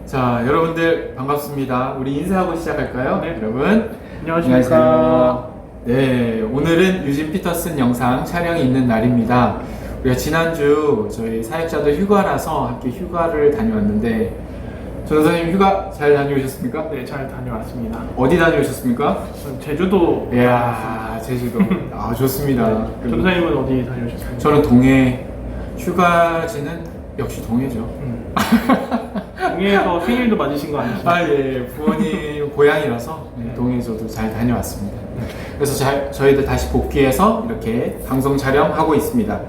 자, 여러분들 반갑습니다. 우리 인사하고 시작할까요? 네. 여러분 안녕하십니까. 안녕하세요. 네, 오늘은 유진 피터슨 영상 촬영이 있는 날입니다. 우리가 지난주 저희 사역자들 휴가라서 함께 휴가를 다녀왔는데 전도사님 휴가 잘 다녀오셨습니까? 네, 잘 다녀왔습니다. 어디 다녀오셨습니까? 저는 제주도. 이야, 제주도. 아, 좋습니다. 전도사님은 어디 다녀오셨습니까? 저는 동해. 휴가지는 역시 동해죠. 동해에서 생일도 맞으신 거 아니시죠? 아, 예. 부모님 고향이라서 네. 동해 저도 잘 다녀왔습니다. 그래서 저희들 다시 복귀해서 이렇게 방송 촬영하고 있습니다.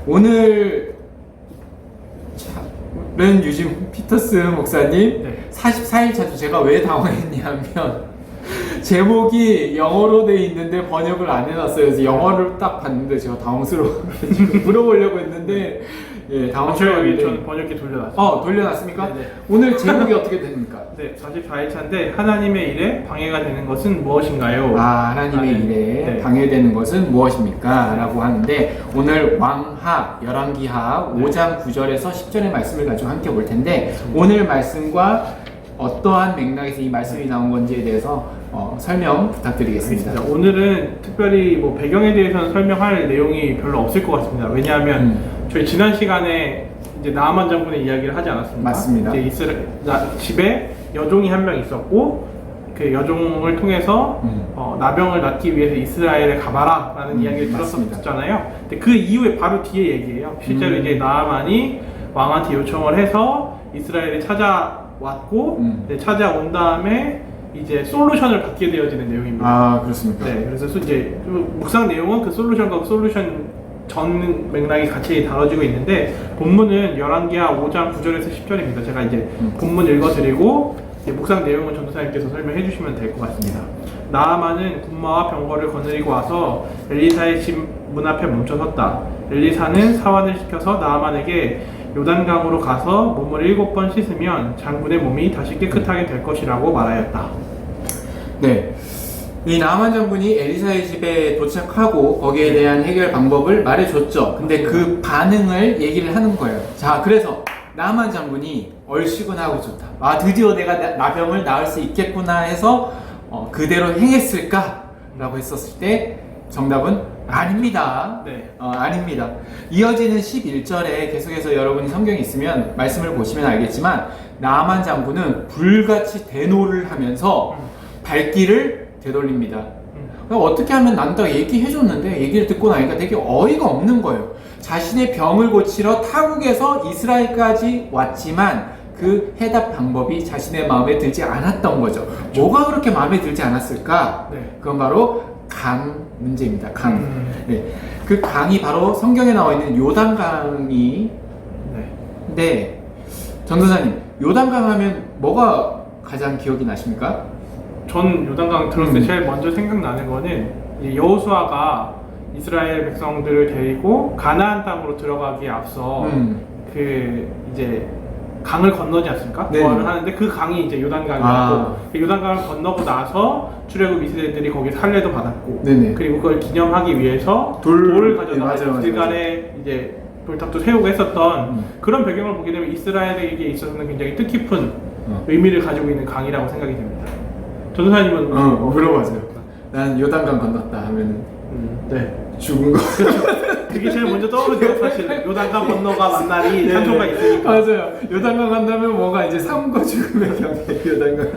오늘은 유진 피터슨 목사님 네. 44일 차죠. 제가 왜 당황했냐면 제목이 영어로 돼 있는데 번역을 안 해놨어요. 그래서 영어를 딱 봤는데 제가 당황스러워가지고 물어보려고 했는데 예, 당황스러운데 저는 번역기 돌려놨습니다. 돌려놨습니까? 네네. 오늘 제목이 어떻게 됩니까? 네, 44일 차인데 하나님의 일에 방해가 되는 것은 무엇인가요? 하나님의 네. 일에 네. 방해되는 것은 무엇입니까? 라고 하는데 오늘 왕하, 열왕기하 5장 9절에서 10절의 말씀을 가지고 함께 볼 텐데 오늘 말씀과 어떠한 맥락에서 이 말씀이 나온 건지에 대해서 설명 부탁드리겠습니다. 알겠습니다. 오늘은 특별히 뭐 배경에 대해서는 설명할 내용이 별로 없을 것 같습니다. 왜냐하면 저희 지난 시간에 이제 나아만 장군의 이야기를 하지 않았습니까? 맞습니다. 이제 집에 여종이 한 명 있었고 그 여종을 통해서 나병을 낫기 위해서 이스라엘에 가봐라라는 이야기를 맞습니다. 들었었잖아요. 근데 그 이후에 바로 뒤에 얘기예요. 실제로 이제 나아만이 왕한테 요청을 해서 이스라엘에 찾아왔고 찾아온 다음에 이제 솔루션을 받게 되어지는 내용입니다. 아, 그렇습니까? 네, 그래서 이제 묵상 내용은 그 솔루션과 그 솔루션 전 맥락이 같이 다뤄지고 있는데 본문은 열왕기하 5장 9절에서 10절입니다. 제가 이제 본문 읽어드리고 이제 묵상 내용은 전도사님께서 설명해 주시면 될 것 같습니다. 나아만은 군마와 병거를 거느리고 와서 엘리사의 집 문 앞에 멈춰섰다. 엘리사는 사환을 시켜서 나아만에게 요단강으로 가서 몸을 7번 씻으면 장군의 몸이 다시 깨끗하게 될 것이라고 말하였다. 네. 이 나아만 장군이 엘리사의 집에 도착하고 거기에 대한 해결 방법을 말해줬죠. 근데 그 반응을 얘기를 하는 거예요. 자, 그래서 나아만 장군이 얼씨구나하고 좋다. 아, 드디어 내가 나병을 나을 수 있겠구나 해서 그대로 행했을까? 라고 했었을 때 정답은 아닙니다. 네. 아닙니다. 이어지는 11절에 계속해서 여러분이 성경이 있으면 말씀을 보시면 알겠지만 나아만 장군은 불같이 대노를 하면서 발길을 되돌립니다. 어떻게 하면 난다 얘기해줬는데 얘기를 듣고 나니까 되게 어이가 없는 거예요. 자신의 병을 고치러 타국에서 이스라엘까지 왔지만 그 해답 방법이 자신의 마음에 들지 않았던 거죠. 뭐가 그렇게 마음에 들지 않았을까? 네. 그건 바로 강 문제입니다. 강. 네. 그 강이 바로 성경에 나와 있는 요단강이. 네. 네. 전도사님, 요단강 하면 뭐가 가장 기억이 나십니까? 전 요단강 들었을 때 제일 먼저 생각나는 거는 여호수아가 이스라엘 백성들을 데리고 가나안 땅으로 들어가기에 앞서 그 이제 강을 건너지 않습니까? 네. 그걸 하는데 그 강이 이제 요단강이었고 그 요단강을 건너고 나서 출애굽 이스라엘들이 거기서 할례도 받았고 네네. 그리고 그걸 기념하기 위해서 돌을 가져다가 길갈에 이제 돌탑도 세우고 했었던 그런 배경을 보게 되면 이스라엘에게 있어서는 굉장히 뜻깊은 의미를 가지고 있는 강이라고 생각이 됩니다. 전도사님은 물어봐세요. 난 요단강 건넜다 하면은 네. 죽은 거. 그게 제일 먼저 떠오르죠. 사실 요단강 건너가 만날이 찬송가 있으니까. 맞아요. 요단강 간다면 뭔가 이제 삶과 죽음의 경계 요단강.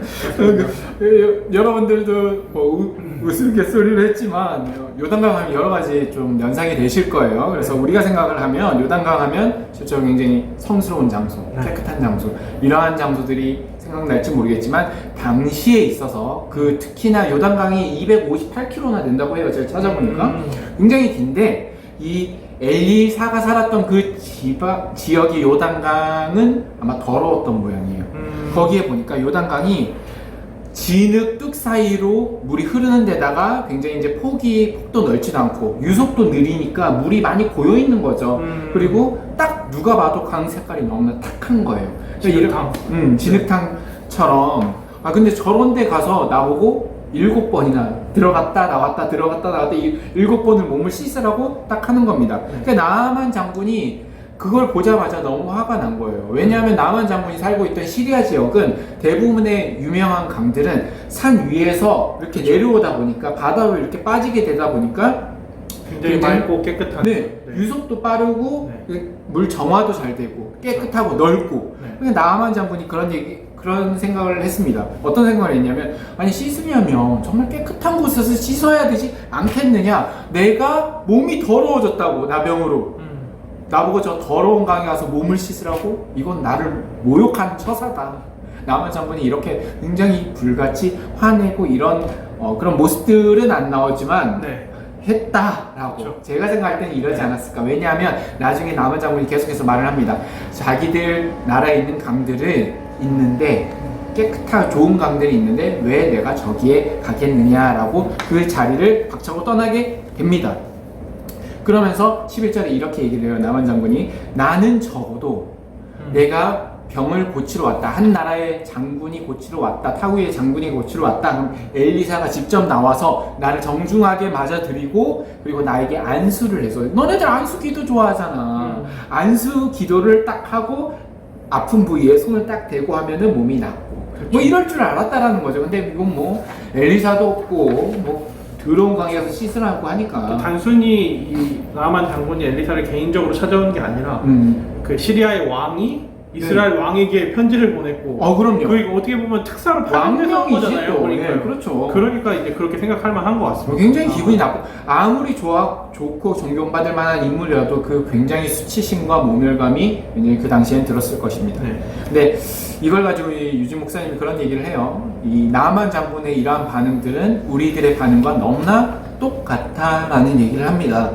여러분들도 뭐 우스갯소리를 했지만 요단강 하면 여러 가지 좀 연상이 되실 거예요. 그래서 우리가 생각을 하면 요단강 하면 실제로 굉장히 성스러운 장소, 깨끗한 장소, 이러한 장소들이 생각날지 모르겠지만 당시에 있어서 그 특히나 요단강이 258km나 된다고 해요. 제가 찾아보니까 굉장히 긴데 이 엘리사가 살았던 그 지역의 요단강은 아마 더러웠던 모양이에요. 거기에 보니까 요단강이 진흙 뚝 사이로 물이 흐르는 데다가 굉장히 이제 폭도 넓지도 않고 유속도 느리니까 물이 많이 고여 있는 거죠. 그리고 딱 누가 봐도 강 색깔이 너무나 탁한 거예요. 진흙탕. 진흙탕처럼. 아, 근데 저런 데 가서 나보고 7번이나 들어갔다 나왔다 7번을 몸을 씻으라고 딱 하는 겁니다. 그러니까 나아만 장군이 그걸 보자마자 너무 화가 난 거예요. 왜냐하면 나만 장군이 살고 있던 시리아 지역은 대부분의 유명한 강들은 산 위에서 이렇게 내려오다 보니까 바다로 이렇게 빠지게 되다 보니까 굉장히 맑고 깨끗한. 네, 유속도 빠르고 물 정화도 잘 되고 깨끗하고 넓고. 네. 근데 나만 장군이 그런 생각을 했습니다. 어떤 생각을 했냐면, 아니 씻으려면 정말 깨끗한 곳에서 씻어야 되지 않겠느냐? 내가 몸이 더러워졌다고 나병으로 나보고 저 더러운 강에 가서 몸을 씻으라고? 이건 나를 모욕하는 처사다. 나만 장군이 이렇게 굉장히 불같이 화내고 이런 그런 모습들은 안 나오지만 네. 했다라고. 그렇죠. 제가 생각할 때는 이러지 않았을까. 왜냐하면 나중에 남은 장군이 계속해서 말을 합니다. 자기들 나라에 있는 강들은 있는데 깨끗하고 좋은 강들이 있는데 왜 내가 저기에 가겠느냐라고 그 자리를 박차고 떠나게 됩니다. 그러면서 11절에 이렇게 얘기를 해요. 남은 장군이 나는 적어도 내가 병을 고치러 왔다. 한 나라의 장군이 고치러 왔다. 타국의 장군이 고치러 왔다. 그럼 엘리사가 직접 나와서 나를 정중하게 맞아들이고 그리고 나에게 안수를 해서 너네들 안수 기도 좋아하잖아. 안수 기도를 딱 하고 아픈 부위에 손을 딱 대고 하면은 몸이 낫고 뭐 이럴 줄 알았다라는 거죠. 근데 이건 뭐 엘리사도 없고 뭐 더러운 강에 가서 씻으라고 하니까 단순히 이 나만 장군이 엘리사를 개인적으로 찾아온 게 아니라 그 시리아의 왕이 이스라엘 왕에게 편지를 보냈고 그럼요. 그 어떻게 보면 특사를 받은 거잖아요. 그러니까 네, 그렇죠. 그러니까 이제 그렇게 생각할 만한 것 같습니다. 굉장히 기분이 나쁘고 아무리 좋고 존경받을 만한 인물이라도 그 굉장히 수치심과 모멸감이 굉장히 그 당시엔 들었을 것입니다. 네. 근데 이걸 가지고 유진 목사님이 그런 얘기를 해요. 이 나만 장군의 이러한 반응들은 우리들의 반응과 너무나 똑같다라는 얘기를 합니다.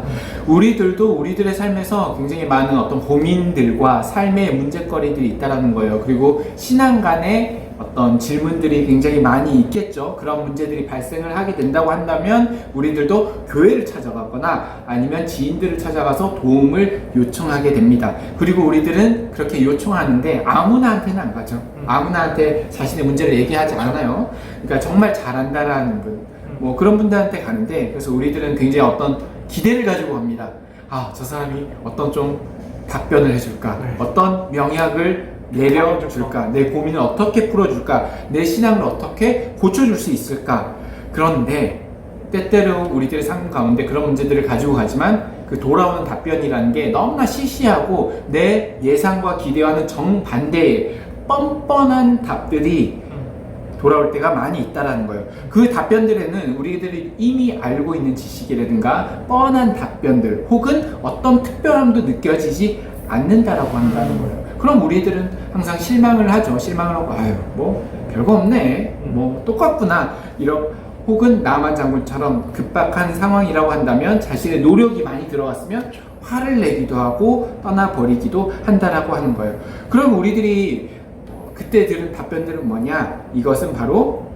우리들도 우리들의 삶에서 굉장히 많은 어떤 고민들과 삶의 문제거리들이 있다라는 거예요. 그리고 신앙 간의 어떤 질문들이 굉장히 많이 있겠죠. 그런 문제들이 발생을 하게 된다고 한다면 우리들도 교회를 찾아가거나 아니면 지인들을 찾아가서 도움을 요청하게 됩니다. 그리고 우리들은 그렇게 요청하는데 아무나한테는 안 가죠. 아무나한테 자신의 문제를 얘기하지 않아요. 그러니까 정말 잘한다라는 분, 뭐 그런 분들한테 가는데, 그래서 우리들은 굉장히 어떤 기대를 가지고 갑니다. 아, 저 사람이 어떤 좀 답변을 해줄까? 네. 어떤 명약을 내려줄까? 내 고민을 어떻게 풀어줄까? 내 신앙을 어떻게 고쳐줄 수 있을까? 그런데 때때로 우리들의 삶 가운데 그런 문제들을 가지고 가지만 그 돌아오는 답변이라는 게 너무나 시시하고 내 예상과 기대와는 정반대의 뻔뻔한 답들이 돌아올 때가 많이 있다라는 거예요. 그 답변들에는 우리들이 이미 알고 있는 지식이라든가 뻔한 답변들 혹은 어떤 특별함도 느껴지지 않는다라고 한다는 거예요. 그럼 우리들은 항상 실망을 하죠. 실망을 하고 아유 뭐 별거 없네, 뭐 똑같구나, 이런, 혹은 나만 장군처럼 급박한 상황이라고 한다면 자신의 노력이 많이 들어갔으면 화를 내기도 하고 떠나버리기도 한다라고 하는 거예요. 그럼 우리들이 그때 들은 답변들은 뭐냐? 이것은 바로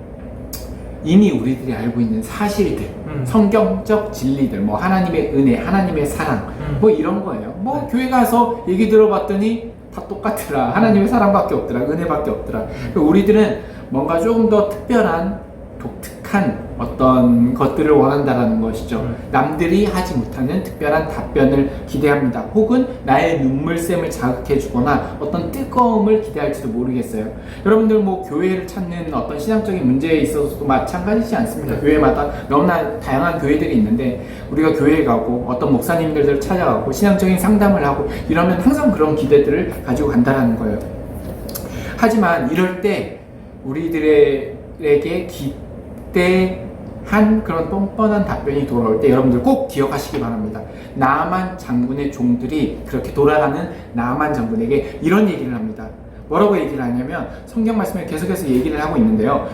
이미 우리들이 알고 있는 사실들, 성경적 진리들, 뭐 하나님의 은혜, 하나님의 사랑, 뭐 이런 거예요. 뭐 교회 가서 얘기 들어봤더니 다 똑같더라. 하나님의 사랑밖에 없더라. 은혜밖에 없더라. 우리들은 뭔가 조금 더 특별한, 독특한 어떤 것들을 원한다라는 것이죠. 남들이 하지 못하는 특별한 답변을 기대합니다. 혹은 나의 눈물샘을 자극해주거나 어떤 뜨거움을 기대할지도 모르겠어요. 여러분들 뭐 교회를 찾는 어떤 신앙적인 문제에 있어서도 마찬가지지 않습니까? 교회마다 너무나 다양한 교회들이 있는데 우리가 교회에 가고 어떤 목사님들을 찾아가고 신앙적인 상담을 하고 이러면 항상 그런 기대들을 가지고 간다는 거예요. 하지만 이럴 때 우리들에게 기대한 그런 뻔뻔한 답변이 돌아올 때 여러분들 꼭 기억하시기 바랍니다. 나만 장군의 종들이 그렇게 돌아가는 나만 장군에게 이런 얘기를 합니다. 뭐라고 얘기를 하냐면 성경 말씀에 계속해서 얘기를 하고 있는데요.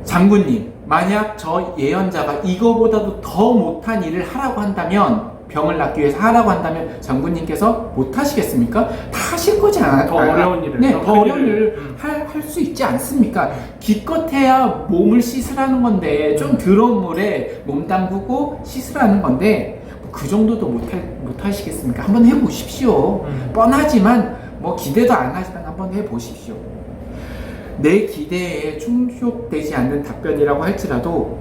장군님, 만약 저 예언자가 이거보다도 더 못한 일을 하라고 한다면, 병을 낫기 위해서 하라고 한다면 장군님께서 못 하시겠습니까? 다 하실 거지 않아요? 더 어려운 일을. 네, 더 어려운 일을 할 수 있지 않습니까? 기껏해야 몸을 씻으라는 건데, 좀 더러운 물에 몸 담그고 씻으라는 건데, 그 정도도 못 하시겠습니까? 한번 해보십시오. 뻔하지만, 뭐 기대도 안 하지만 한번 해보십시오. 내 기대에 충족되지 않는 답변이라고 할지라도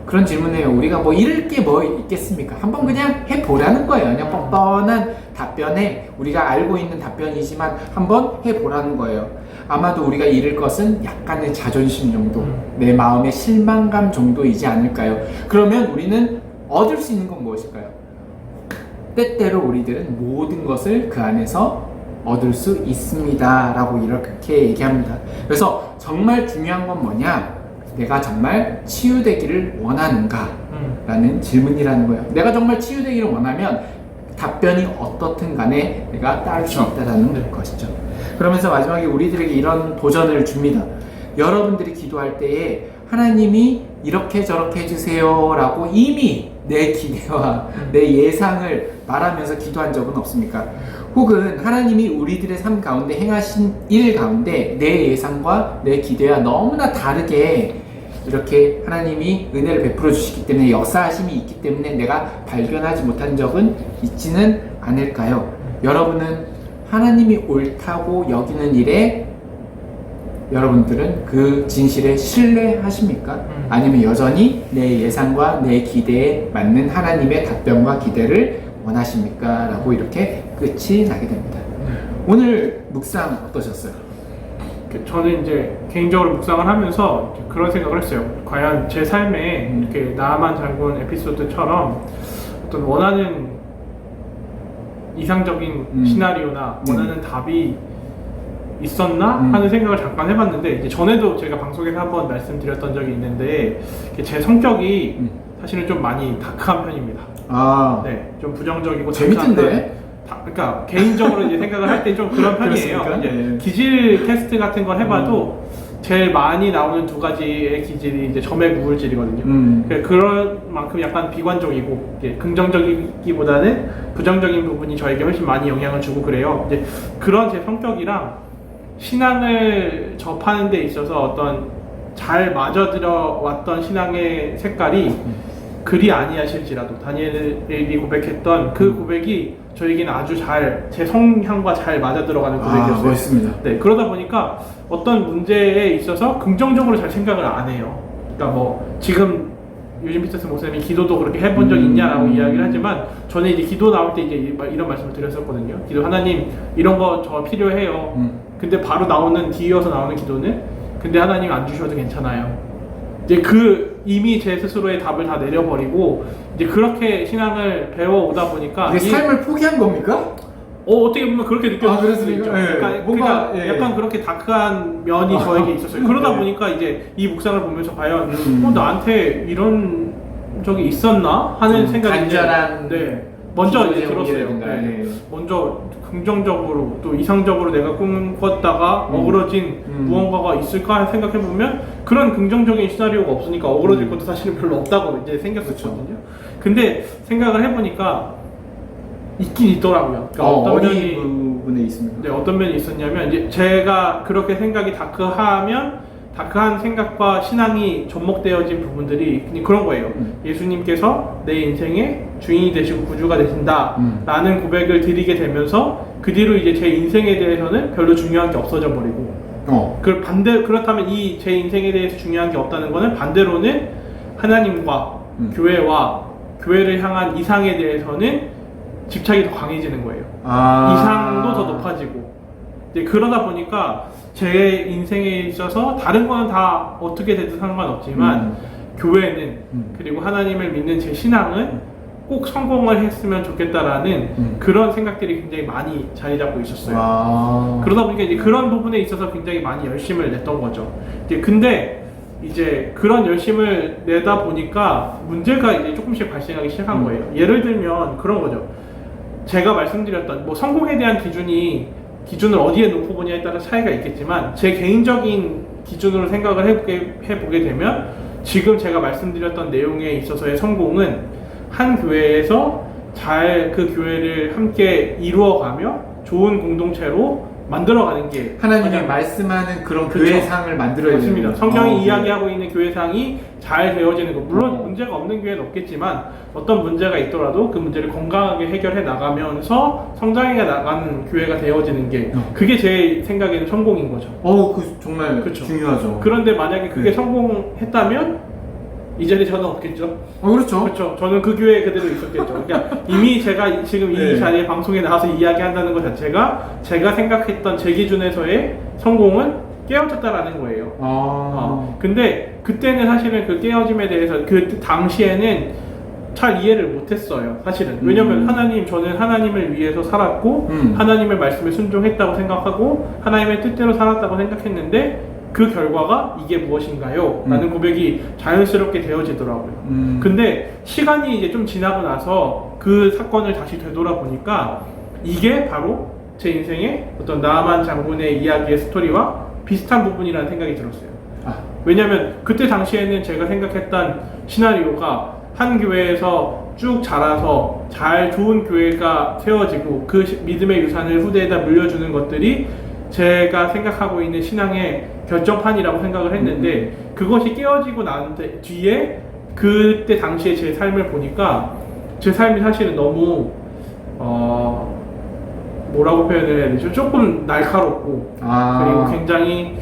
그런 질문에 우리가 뭐 잃을 게 뭐 있겠습니까? 한번 그냥 해보라는 거예요. 그냥 뻔뻔한 답변에 우리가 알고 있는 답변이지만 한번 해보라는 거예요. 아마도 우리가 잃을 것은 약간의 자존심 정도, 내 마음의 실망감 정도이지 않을까요? 그러면 우리는 얻을 수 있는 건 무엇일까요? 때때로 우리들은 모든 것을 그 안에서 얻을 수 있습니다 라고 이렇게 얘기합니다. 그래서 정말 중요한 건 뭐냐? 내가 정말 치유되기를 원하는가? 라는 질문이라는 거예요. 내가 정말 치유되기를 원하면 답변이 어떻든 간에 내가 따를 수 있다는 것이죠. 그러면서 마지막에 우리들에게 이런 도전을 줍니다. 여러분들이 기도할 때에 하나님이 이렇게 저렇게 해주세요 라고 이미 내 기대와 내 예상을 말하면서 기도한 적은 없습니까? 혹은 하나님이 우리들의 삶 가운데 행하신 일 가운데 내 예상과 내 기대와 너무나 다르게 이렇게 하나님이 은혜를 베풀어 주시기 때문에 역사하심이 있기 때문에 내가 발견하지 못한 적은 있지는 않을까요? 여러분은 하나님이 옳다고 여기는 일에 여러분들은 그 진실에 신뢰하십니까? 아니면 여전히 내 예상과 내 기대에 맞는 하나님의 답변과 기대를 원하십니까? 라고 이렇게 끝이 나게 됩니다. 오늘 묵상 어떠셨어요? 저는 이제 개인적으로 묵상을 하면서 그런 생각을 했어요. 과연 제 삶에 이렇게 나만 장군 에피소드처럼 어떤 원하는 이상적인 시나리오나 원하는 답이 있었나 하는 생각을 잠깐 해봤는데, 이제 전에도 제가 방송에서 한번 말씀드렸던 적이 있는데 제 성격이 사실은 좀 많이 다크한 편입니다. 네, 좀 부정적이고 재밌던데? 그러니까 개인적으로 이제 생각을 할 때 좀 그런 편이에요. 이제 기질 테스트 같은 걸 해봐도 제일 많이 나오는 두 가지의 기질이 이제 점액 우울질이거든요. 그런 만큼 약간 비관적이고 이제 긍정적이기보다는 부정적인 부분이 저에게 훨씬 많이 영향을 주고 그래요. 이제 그런 제 성격이랑 신앙을 접하는 데 있어서 어떤 잘 맞아들여 왔던 신앙의 색깔이 그리 아니하실지라도 다니엘이 고백했던 그 고백이 저에게는 아주 잘 제 성향과 잘 맞아 들어가는 고백이었어요. 멋있습니다. 네, 그러다 보니까 어떤 문제에 있어서 긍정적으로 잘 생각을 안 해요. 그러니까 뭐 지금 유진 피터슨 목사님이 기도도 그렇게 해본 적 있냐라고 이야기를 하지만 저는 이제 기도 나올 때 이제 이런 말씀을 드렸었거든요. 기도 하나님 이런 거 저 필요해요. 근데 바로 나오는 뒤이어서 나오는 기도는 근데 하나님 안 주셔도 괜찮아요. 이제 이미 제 스스로의 답을 다 내려버리고 이제 그렇게 신앙을 배워오다 보니까 이게 삶을 포기한 겁니까? 어떻게 보면 그렇게 느껴질 수도 있죠. 네. 그러니까, 뭔가 약간 그렇게 다크한 면이 저에게 있었어요. 그러다 보니까 이제 이 묵상을 보면서 과연 나한테 이런 적이 있었나 하는 생각이 간절한 먼저 이제 들었어요. 먼저 긍정적으로 또 이상적으로 내가 꿈꿨다가 어그러진 무언가가 있을까 생각해보면 그런 긍정적인 시나리오가 없으니까 어그러질 것도 사실은 별로 없다고 이제 생겼었거든요. 근데 생각을 해보니까 있긴 있더라고요. 그러니까 어떤 면이 부분에 있습니까? 네, 어떤 면이 있었냐면 이제 제가 그렇게 생각이 다크한 생각과 신앙이 접목되어진 부분들이 그냥 그런 거예요. 예수님께서 내 인생의 주인이 되시고 구주가 되신다 라는 고백을 드리게 되면서 그 뒤로 이제 제 인생에 대해서는 별로 중요한 게 없어져 버리고 그렇다면 이 제 인생에 대해서 중요한 게 없다는 거는 반대로는 하나님과 교회와 교회를 향한 이상에 대해서는 집착이 더 강해지는 거예요. 이상도 더 높아지고 이제 그러다 보니까 제 인생에 있어서 다른 거는 다 어떻게 되든 상관없지만 교회는 그리고 하나님을 믿는 제 신앙은 꼭 성공을 했으면 좋겠다라는 그런 생각들이 굉장히 많이 자리 잡고 있었어요. 그러다 보니까 이제 그런 부분에 있어서 굉장히 많이 열심을 냈던 거죠. 근데 이제 그런 열심을 내다 보니까 문제가 이제 조금씩 발생하기 시작한 거예요. 예를 들면 그런 거죠. 제가 말씀드렸던 뭐 성공에 대한 기준을 어디에 놓고 보냐에 따라 차이가 있겠지만 제 개인적인 기준으로 생각을 해보게 되면 지금 제가 말씀드렸던 내용에 있어서의 성공은 한 교회에서 잘 그 교회를 함께 이루어가며 좋은 공동체로 만들어가는 게 하나님이 말씀하는 그런 교회상을 만들어야 됩니다. 맞습니다. 성경이 이야기하고 있는 교회상이 잘 되어지는 것. 물론 문제가 없는 교회는 없겠지만 어떤 문제가 있더라도 그 문제를 건강하게 해결해 나가면서 성장해 나가는 교회가 되어지는 게 그게 제 생각에는 성공인 거죠. 정말 중요하죠. 그런데 만약에 그게 성공했다면 이 자리에 저는 없겠죠. 그렇죠. 그렇죠. 저는 그 교회에 그대로 있었겠죠. 그러니까 이미 제가 지금 이 네. 자리에 방송에 나와서 이야기한다는 것 자체가 제가 생각했던 제 기준에서의 성공은 깨어졌다라는 거예요. 근데 그때는 사실은 그 깨어짐에 대해서 그 당시에는 잘 이해를 못했어요. 사실은. 왜냐면 저는 하나님을 위해서 살았고 하나님의 말씀에 순종했다고 생각하고 하나님의 뜻대로 살았다고 생각했는데 그 결과가 이게 무엇인가요? 라는 고백이 자연스럽게 되어지더라고요. 근데 시간이 이제 좀 지나고 나서 그 사건을 다시 되돌아보니까 이게 바로 제 인생의 어떤 나아만 장군의 이야기의 스토리와 비슷한 부분이라는 생각이 들었어요. 왜냐면 그때 당시에는 제가 생각했던 시나리오가 한 교회에서 쭉 자라서 잘 좋은 교회가 세워지고 그 믿음의 유산을 후대에다 물려주는 것들이 제가 생각하고 있는 신앙의 결정판이라고 생각을 했는데 그것이 깨어지고 난 뒤에 그때 당시에 제 삶을 보니까 제 삶이 사실은 너무 뭐라고 표현을 해야 되죠? 조금 날카롭고 그리고 굉장히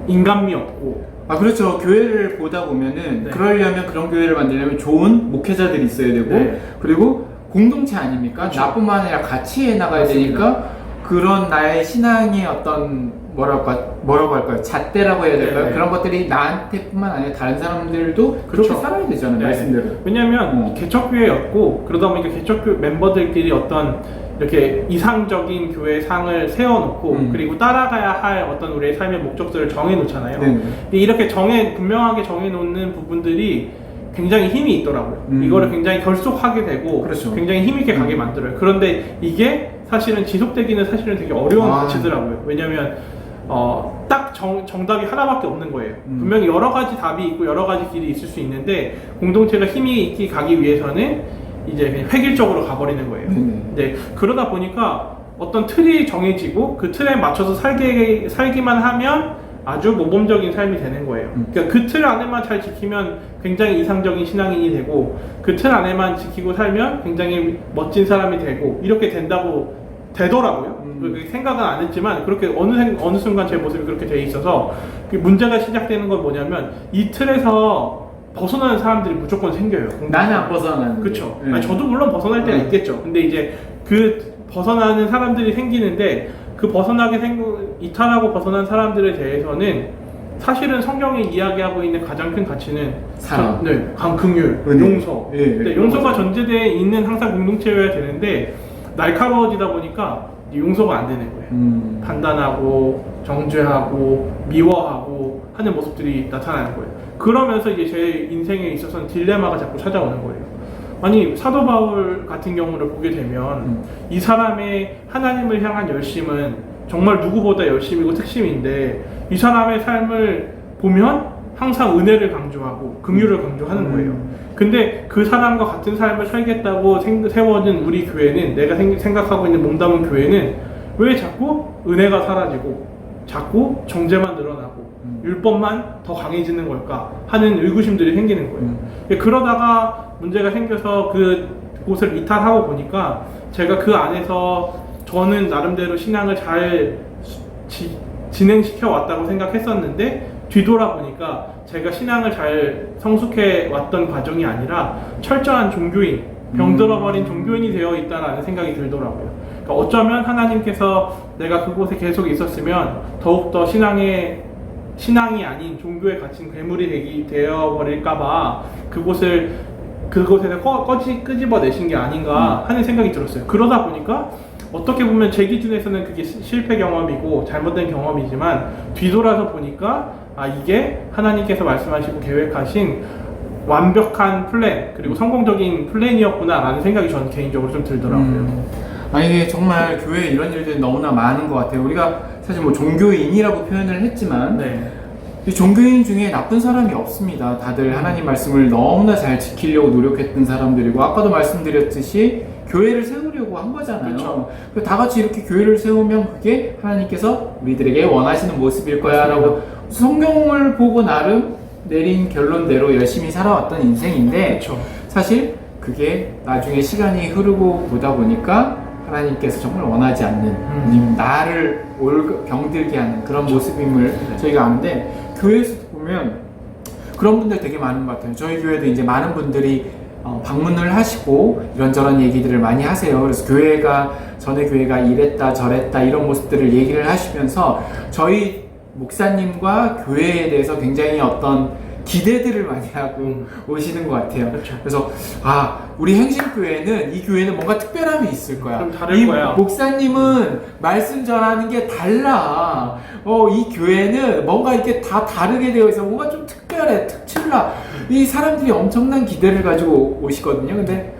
인간미 없고 그렇죠. 교회를 보다 보면은 네. 그러려면 그런 교회를 만들려면 좋은 목회자들이 있어야 되고 네. 그리고 공동체 아닙니까? 그렇죠. 나뿐만 아니라 같이 해나가야 맞습니다. 되니까 그런 나의 신앙의 어떤 뭐라고 할까요? 잣대라고 해야 될까요? 네. 그런 것들이 나한테뿐만 아니라 다른 사람들도 그렇게 그렇죠. 살아야 되잖아요. 네. 말씀대로. 왜냐면 개척교회였고 그러다 보니까 개척교회 멤버들끼리 어떤 이렇게 이상적인 교회 상을 세워놓고 그리고 따라가야 할 어떤 우리의 삶의 목적들을 정해놓잖아요. 네. 근데 이렇게 분명하게 정해놓는 부분들이 굉장히 힘이 있더라고요. 이거를 굉장히 결속하게 되고 그렇죠. 굉장히 힘있게 가게 만들어요. 그런데 이게 사실은 지속되기는 사실은 되게 어려운 가치더라고요. 왜냐면 딱 정답이 하나밖에 없는 거예요. 분명히 여러 가지 답이 있고 여러 가지 길이 있을 수 있는데 공동체가 힘이 있게 가기 위해서는 이제 그냥 획일적으로 가버리는 거예요. 네, 그러다 보니까 어떤 틀이 정해지고 그 틀에 맞춰서 살기만 하면 아주 모범적인 삶이 되는 거예요. 그러니까 그 틀 안에만 잘 지키면 굉장히 이상적인 신앙인이 되고 그 틀 안에만 지키고 살면 굉장히 멋진 사람이 되고 이렇게 된다고 되더라고요. 생각은 안 했지만 그렇게 어느 순간 제 모습이 그렇게 돼 있어서 그 문제가 시작되는 건 뭐냐면 이 틀에서 벗어나는 사람들이 무조건 생겨요. 나는 안 벗어나는. 그렇죠. 네. 저도 물론 벗어날 때가 있겠죠. 근데 이제 그 벗어나는 사람들이 생기는데 그 이탈하고 벗어난 사람들에 대해서는 사실은 성경이 이야기하고 있는 가장 큰 가치는 사랑, 긍휼, 은혜. 용서. 예, 근데 용서가 전제되어 있는 항상 공동체여야 되는데 날카로워지다 보니까 용서가 안 되는 거예요. 판단하고 정죄하고 미워하고 하는 모습들이 나타나는 거예요. 그러면서 이제 제 인생에 있어서는 딜레마가 자꾸 찾아오는 거예요. 아니 사도 바울 같은 경우를 보게 되면 이 사람의 하나님을 향한 열심은 정말 누구보다 열심이고 특심인데 이 사람의 삶을 보면 항상 은혜를 강조하고 긍휼을 강조하는 거예요. 근데 그 사람과 같은 삶을 살겠다고 세워진 우리 교회는 내가 생각하고 있는 몸담은 교회는 왜 자꾸 은혜가 사라지고 자꾸 정죄만 늘어나고 율법만 더 강해지는 걸까 하는 의구심들이 생기는 거예요. 그러다가 문제가 생겨서 그곳을 이탈하고 보니까 제가 그 안에서 저는 나름대로 신앙을 잘 진행시켜 왔다고 생각했었는데 뒤돌아보니까 제가 신앙을 잘 성숙해 왔던 과정이 아니라 철저한 종교인, 병들어버린 종교인이 되어 있다라는 생각이 들더라고요. 그러니까 어쩌면 하나님께서 내가 그곳에 계속 있었으면 더욱더 신앙이 아닌 종교에 갇힌 괴물이 되어버릴까봐 그곳에서 끄집어내신 게 아닌가 하는 생각이 들었어요. 그러다 보니까 어떻게 보면 제 기준에서는 그게 실패 경험이고 잘못된 경험이지만 뒤돌아서 보니까 이게 하나님께서 말씀하시고 계획하신 완벽한 플랜 그리고 성공적인 플랜이었구나 라는 생각이 저는 개인적으로 좀 들더라고요. 이게 정말 교회에 이런 일들이 너무나 많은 것 같아요. 우리가 사실 뭐 종교인이라고 표현을 했지만 이 종교인 중에 나쁜 사람이 없습니다. 다들 하나님 말씀을 너무나 잘 지키려고 노력했던 사람들이고 아까도 말씀드렸듯이 교회를 세우려고 한 거잖아요. 그렇죠. 다 같이 이렇게 교회를 세우면 그게 하나님께서 우리들에게 원하시는 모습일 거야 라고 성경을 보고 나름 내린 결론대로 열심히 살아왔던 인생인데 그렇죠. 사실 그게 나중에 시간이 흐르고 보다 보니까 하나님께서 정말 원하지 않는 나를 병들게 하는 그런 모습임을 저희가 아는데 교회에서 보면 그런 분들 되게 많은 것 같아요. 저희 교회도 이제 많은 분들이 방문을 하시고 이런저런 얘기들을 많이 하세요. 그래서 전에 교회가 이랬다 저랬다 이런 모습들을 얘기를 하시면서 저희 목사님과 교회에 대해서 굉장히 어떤 기대들을 많이 하고 오시는 것 같아요. 그렇죠. 그래서 우리 행신교회는 이 교회는 뭔가 특별함이 있을 거야. 좀 다를 이 거야. 목사님은 말씀 전하는 게 달라. 이 교회는 뭔가 이렇게 다 다르게 되어 있어. 뭔가 좀 특별해, 특출나. 이 사람들이 엄청난 기대를 가지고 오시거든요. 근데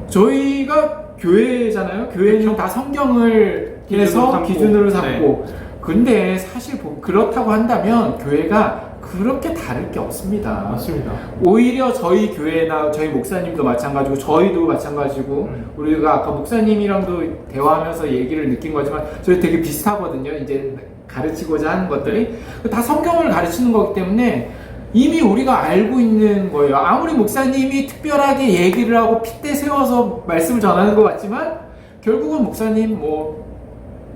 저희가 교회잖아요. 교회는 그렇죠. 다 성경을 해서 기준으로 삼고. 근데 사실 그렇다고 한다면 교회가 그렇게 다를 게 없습니다. 맞습니다. 오히려 저희 교회나 저희 목사님도 마찬가지고 저희도 마찬가지고 우리가 아까 목사님이랑도 대화하면서 얘기를 느낀 거지만 저희 되게 비슷하거든요. 이제 가르치고자 하는 것들이 다 성경을 가르치는 거기 때문에 이미 우리가 알고 있는 거예요. 아무리 목사님이 특별하게 얘기를 하고 핏대 세워서 말씀을 전하는 것 같지만 결국은 목사님 뭐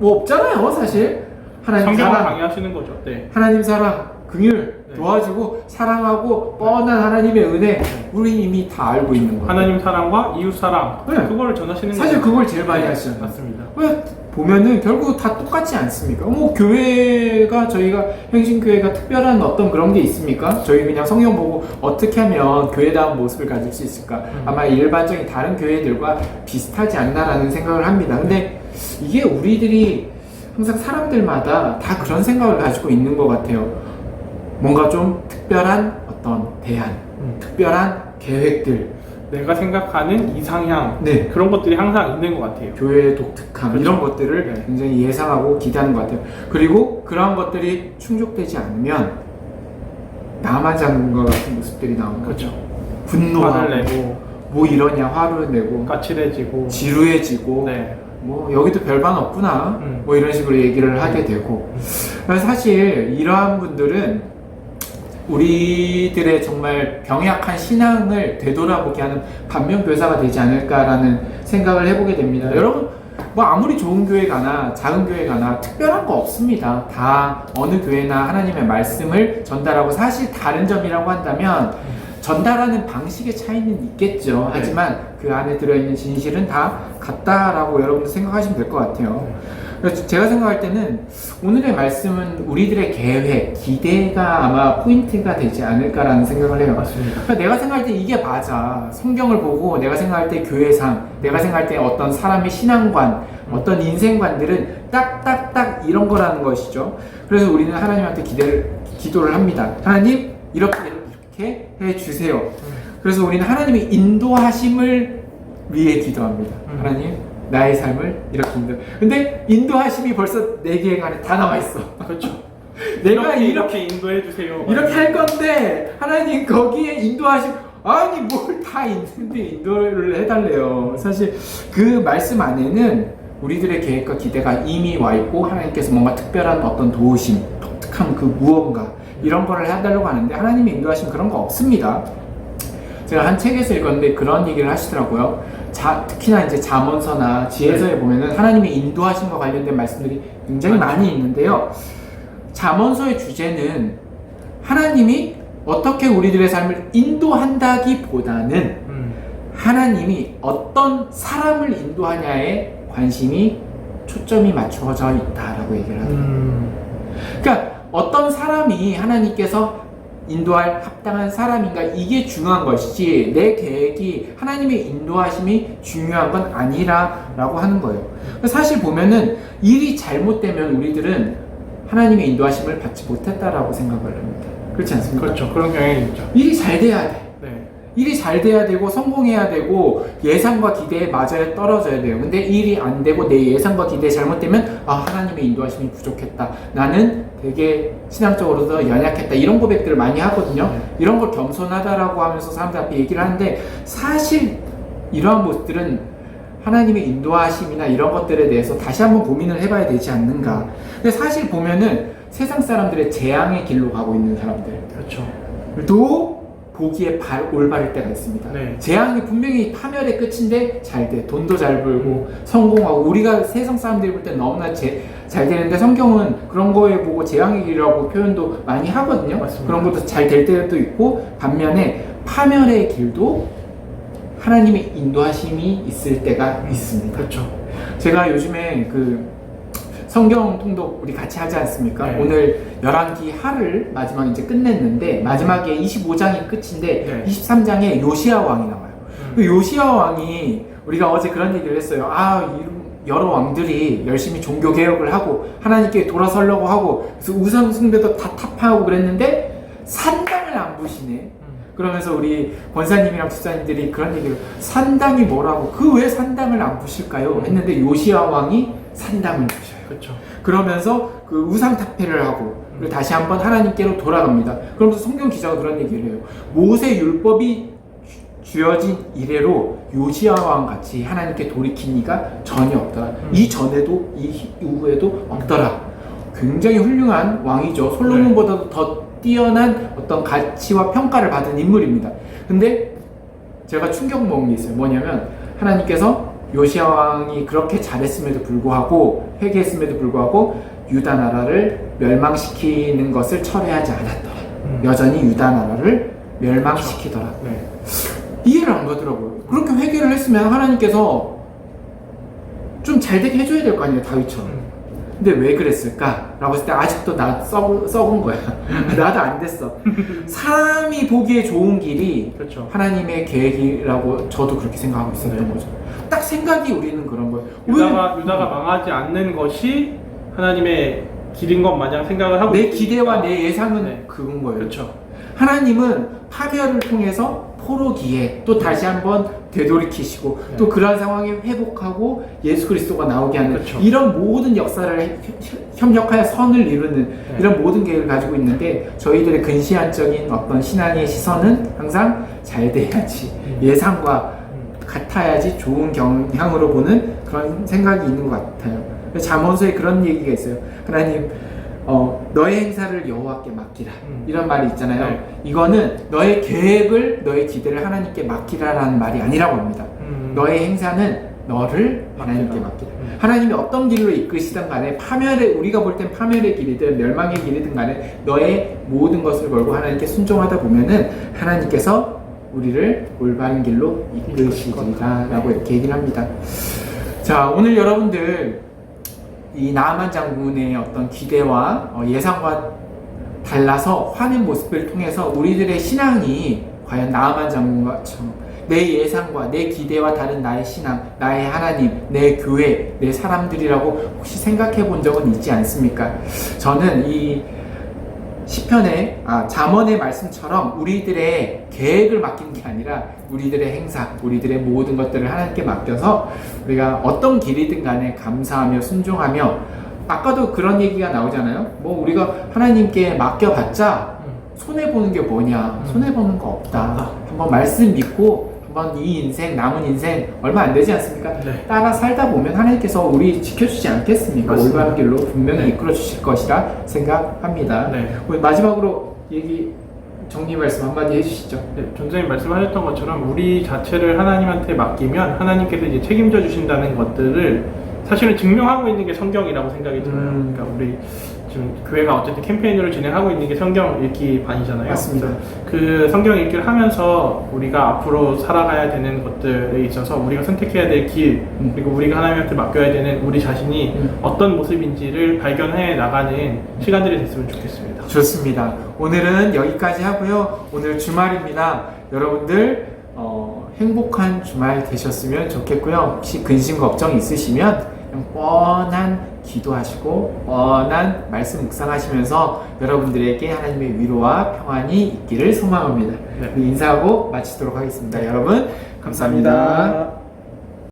없잖아요, 사실. 하나님 성경을 사랑, 강의하시는 거죠. 네. 하나님 사랑, 긍휼, 네. 도와주고 사랑하고 뻔한 하나님의 은혜 우리 이미 다 알고 있는 거예요. 하나님 사랑과 이웃 사랑 네. 그거를 전하시는 사실 거죠. 그걸 제일 많이 하시잖아요. 맞습니다. 왜 보면은 결국 다 똑같지 않습니까? 교회가 저희가 행신교회가 특별한 어떤 그런 게 있습니까? 저희 그냥 성경 보고 어떻게 하면 교회다운 모습을 가질 수 있을까? 아마 일반적인 다른 교회들과 비슷하지 않나라는 생각을 합니다. 근데 이게 우리들이 항상 사람들마다 다 그런 생각을 가지고 있는 것 같아요. 뭔가 좀 특별한 어떤 대안, 특별한 계획들, 내가 생각하는 이상향 네. 그런 것들이 항상 있는 것 같아요. 교회의 독특함 그렇죠. 이런 것들을 네. 굉장히 예상하고 기대하는 것 같아요. 그리고 그러한 것들이 충족되지 않으면 나만 잡는 것 같은 모습들이 나오는 거죠. 그렇죠. 분노하고 화를 내고 뭐 이러냐 화를 내고 까칠해지고 지루해지고 네. 뭐 여기도 별반 없구나 뭐 이런 식으로 얘기를 하게 되고 사실 이러한 분들은 우리들의 정말 병약한 신앙을 되돌아보게 하는 반면교사가 되지 않을까라는 생각을 해보게 됩니다. 여러분 뭐 아무리 좋은 교회 가나 작은 교회 가나 특별한 거 없습니다. 다 어느 교회나 하나님의 말씀을 전달하고 사실 다른 점이라고 한다면 전달하는 방식의 차이는 있겠죠. 하지만 그 안에 들어있는 진실은 다 같다라고 여러분도 생각하시면 될 것 같아요. 그래서 제가 생각할 때는 오늘의 말씀은 우리들의 계획, 기대가 아마 포인트가 되지 않을까라는 생각을 해요. 맞습니다. 그러니까 내가 생각할 때 이게 맞아. 성경을 보고 내가 생각할 때 교회상, 내가 생각할 때 어떤 사람의 신앙관, 어떤 인생관들은 딱딱딱 이런 거라는 것이죠. 그래서 우리는 하나님한테 기도를 합니다. 하나님 이렇게 해주세요. 그래서 우리는 하나님의 인도하심을 위해 기도합니다. 하나님 나의 삶을 이렇게 근데 인도하심이 벌써 내 계획 안에 다 남아있어. 그렇죠. 내가 이렇게 인도해 주세요. 이렇게 할 건데 하나님 거기에 인도하심 아니 뭘 다 있는데 인도를 해달래요. 사실 그 말씀 안에는 우리들의 계획과 기대가 이미 와 있고 하나님께서 뭔가 특별한 어떤 도우심, 독특한 그 무언가 이런 거를 해달라고 하는데 하나님이 인도하심 그런 거 없습니다. 제가 한 책에서 읽었는데 그런 얘기를 하시더라고요. 특히나 이제 잠언서나 지혜서에 보면은 하나님의 인도하심과 관련된 말씀들이 굉장히 많이 있는데요. 잠언서의 주제는 하나님이 어떻게 우리들의 삶을 인도한다기보다는 하나님이 어떤 사람을 인도하냐에 관심이 초점이 맞춰져 있다라고 얘기를 하더라고요. 그러니까 어떤 사람이 하나님께서 인도할 합당한 사람인가 이게 중요한 것이지 내 계획이 하나님의 인도하심이 중요한 건 아니라라고 하는 거예요. 사실 보면은 일이 잘못되면 우리들은 하나님의 인도하심을 받지 못했다라고 생각을 합니다. 그렇지 않습니까? 그렇죠. 그런 경향이 있죠. 일이 잘 돼야 돼. 네. 일이 잘 돼야 되고 성공해야 되고 예상과 기대에 맞아야 떨어져야 돼요. 근데 일이 안 되고 내 예상과 기대에 잘못되면 하나님의 인도하심이 부족했다. 나는 되게 신앙적으로도 연약했다. 이런 고백들을 많이 하거든요. 이런 걸 겸손하다라고 하면서 사람들 앞에 얘기를 하는데 사실 이러한 모습들은 하나님의 인도하심이나 이런 것들에 대해서 다시 한번 고민을 해봐야 되지 않는가. 근데 사실 보면은 세상 사람들의 재앙의 길로 가고 있는 사람들 그렇죠. 또 보기에 올바를 때가 있습니다. 네. 재앙이 분명히 파멸의 끝인데 잘 돼. 돈도 잘 벌고 성공하고 우리가 세상 사람들이 볼 때 너무나 잘 되는데 성경은 그런 거에 보고 재앙의 길이라고 표현도 많이 하거든요. 맞습니다. 그런 것도 잘 될 때도 있고 반면에 파멸의 길도 하나님의 인도하심이 있을 때가 있습니다. 그렇죠. 제가 요즘에 그 성경 통독 우리 같이 하지 않습니까? 네. 오늘 열왕기 하를 마지막 이제 끝냈는데 마지막에 25장이 끝인데 네. 23장에 요시야 왕이 나와요. 그 요시야 왕이 우리가 어제 그런 얘기를 했어요. 여러 왕들이 열심히 종교 개혁을 하고 하나님께 돌아서려고 하고 그래서 우상 숭배도 다 타파하고 그랬는데 산당을 안 부시네. 그러면서 우리 권사님이랑 집사님들이 그런 얘기를 산당이 뭐라고 그 왜 산당을 안 부실까요? 했는데 요시야 왕이 산당을 부셔요. 그렇죠. 그러면서 그 우상 탑회를 하고 그리고 다시 한번 하나님께로 돌아갑니다. 그러면서 성경 기자가 그런 얘기를 해요. 모세 율법이 주어진 이래로 요시야 왕 같이 하나님께 돌이킨 이가 전혀 없더라. 이 전에도 이 이후에도 없더라. 굉장히 훌륭한 왕이죠. 솔로몬보다도 더 뛰어난 어떤 가치와 평가를 받은 인물입니다. 근데 제가 충격 먹은 게 있어요. 뭐냐면 하나님께서 요시야 왕이 그렇게 잘했음에도 불구하고 회개했음에도 불구하고 유다 나라를 멸망시키는 것을 철회하지 않았더라. 여전히 유다 나라를 멸망시키더라. 네. 이해를 안 가더라고요. 그렇게 회개를 했으면 하나님께서 좀 잘되게 해줘야 될 거 아니에요, 다윗처럼. 근데 왜 그랬을까? 라고 했을 때 아직도 나 썩은 거야. 나도 안 됐어. 사람이 보기에 좋은 길이 그렇죠. 하나님의 계획이라고 저도 그렇게 생각하고 있었던 네. 거죠. 딱 생각이 우리는 그런 거예요. 유다가 망하지 않는 것이 하나님의 길인 것 마냥 생각을 하고 내 기대와 내 예상은 네. 그건 거예요. 그렇죠. 하나님은 파멸을 통해서 포로기에 또 다시 한번 되돌이키시고 네. 또 그러한 상황에 회복하고 예수 그리스도가 나오게 하는 그렇죠. 이런 모든 역사를 협력하여 선을 이루는 네. 이런 모든 계획을 가지고 있는데 저희들의 근시안적인 어떤 신앙의 시선은 항상 잘 돼야지 예상과 같아야지 좋은 경향으로 보는 그런 생각이 있는 것 같아요. 잠언서에 그런 얘기가 있어요. 하나님 너의 행사를 여호와께 맡기라 이런 말이 있잖아요. 네. 이거는 너의 계획을 너의 기대를 하나님께 맡기라라는 말이 아니라고 합니다. 너의 행사는 너를 하나님께 맡기라. 하나님이 어떤 길로 이끄시든 간에 우리가 볼 땐 파멸의 길이든 멸망의 길이든 간에 너의 모든 것을 걸고 하나님께 순종하다 보면은 하나님께서 우리를 올바른 길로 이끄시리라 라고 이렇게 얘기를 합니다. 자, 오늘 여러분들 이 나아만 장군의 어떤 기대와 예상과 달라서 화낸 모습을 통해서 우리들의 신앙이 과연 나아만 장군과처럼 내 예상과 내 기대와 다른 나의 신앙, 나의 하나님, 내 교회, 내 사람들이라고 혹시 생각해 본 적은 있지 않습니까? 저는 이 시편의 잠언의 말씀처럼 우리들의 계획을 맡기는 게 아니라 우리들의 행사, 우리들의 모든 것들을 하나님께 맡겨서 우리가 어떤 길이든 간에 감사하며 순종하며 아까도 그런 얘기가 나오잖아요. 뭐 우리가 하나님께 맡겨봤자 손해보는 게 뭐냐? 손해보는 거 없다. 한번 말씀 믿고 한번 이 인생, 남은 인생 얼마 안 되지 않습니까? 네. 따라 살다 보면 하나님께서 우리 지켜주지 않겠습니까? 맞습니다. 올바른 길로 분명히 네. 이끌어 주실 것이라 생각합니다. 네. 우리 마지막으로 정리 말씀 한마디 해주시죠. 네, 전장님 말씀하셨던 것처럼 우리 자체를 하나님한테 맡기면 하나님께서 이제 책임져 주신다는 것들을 사실은 증명하고 있는 게 성경이라고 생각이 들어요. 그러니까 우리 지금 교회가 어쨌든 캠페인으로 진행하고 있는 게 성경 읽기 반이잖아요. 맞습니다. 그 성경 읽기를 하면서 우리가 앞으로 살아가야 되는 것들에 있어서 우리가 선택해야 될 길, 그리고 우리가 하나님한테 맡겨야 되는 우리 자신이 어떤 모습인지를 발견해 나가는 시간들이 됐으면 좋겠습니다. 좋습니다. 오늘은 여기까지 하고요. 오늘 주말입니다. 여러분들 행복한 주말 되셨으면 좋겠고요. 혹시 근심 걱정 있으시면 그냥 뻔한 기도하시고 뻔한 말씀 묵상하시면서 여러분들에게 하나님의 위로와 평안이 있기를 소망합니다. 네. 인사하고 마치도록 하겠습니다. 여러분 감사합니다.